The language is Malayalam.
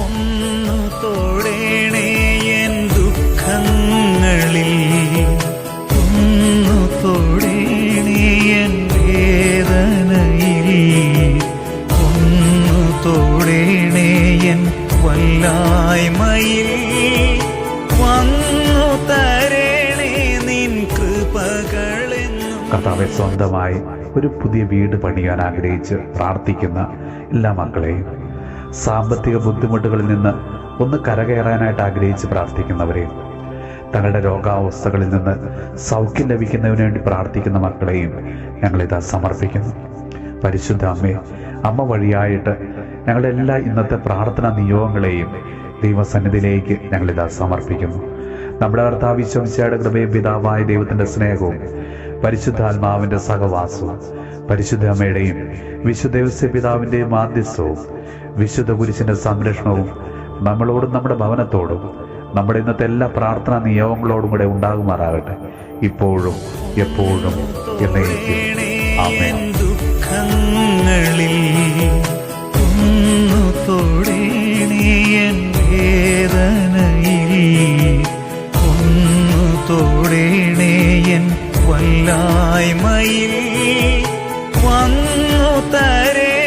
ഒന്നു തൊടേണേ എൻ ദുഃഖങ്ങളിൽ, ഒന്നു തൊടേണേ എൻ വേദനയിൽ, ഒന്നു തൊടേണേ എൻ വല്ലായ്മയിൽ, വന്നു തരേണേ നിൻ കൃപകളെന്നും. കർത്താവെ, സ്വന്തമായി ഒരു പുതിയ വീട് പണിയാൻ ആഗ്രഹിച്ച് പ്രാർത്ഥിക്കുന്ന എല്ലാ മക്കളെയും, സാമ്പത്തിക ബുദ്ധിമുട്ടുകളിൽ നിന്ന് ഒന്ന് കരകയറാനായിട്ട് ആഗ്രഹിച്ച് പ്രാർത്ഥിക്കുന്നവരെയും, തങ്ങളുടെ രോഗാവസ്ഥകളിൽ നിന്ന് സൗഖ്യം ലഭിക്കുന്നതിന് വേണ്ടി പ്രാർത്ഥിക്കുന്ന മക്കളെയും ഞങ്ങളിതാ സമർപ്പിക്കുന്നു. പരിശുദ്ധ അമ്മേ, അമ്മ വഴിയായിട്ട് ഞങ്ങളുടെ എല്ലാ ഇന്നത്തെ പ്രാർത്ഥനാ നിയോഗങ്ങളെയും ദൈവസന്നിധിയിലേക്ക് ഞങ്ങളിതാ സമർപ്പിക്കുന്നു. നമ്മുടെ കർത്താവ് ഈശോമിശിഹായുടെ കൃപയും പിതാവായ ദൈവത്തിൻ്റെ സ്നേഹവും പരിശുദ്ധാത്മാവിൻ്റെ സഹവാസവും പരിശുദ്ധ അമ്മയുടെയും വിശുദ്ധ ഔസേപ്പ് പിതാവിൻ്റെയും മാധ്യസ്ഥവും വിശുദ്ധ കുരിശിൻ്റെ സംരക്ഷണവും നമ്മളോടും നമ്മുടെ ഭവനത്തോടും നമ്മുടെ ഇന്നത്തെ എല്ലാ പ്രാർത്ഥനാ നിയോഗങ്ങളോടും കൂടെ ഉണ്ടാകുമാറാകട്ടെ, ഇപ്പോഴും എപ്പോഴും എന്നേക്കും. ആമേൻ. ദുഃഖങ്ങളിൽ ഒന്നു തൊടേണേ എൻ വേദനയിൽ, ഒന്നു തൊടേണേ എൻ വല്ലായ്മയിൽ, വന്നു തരേ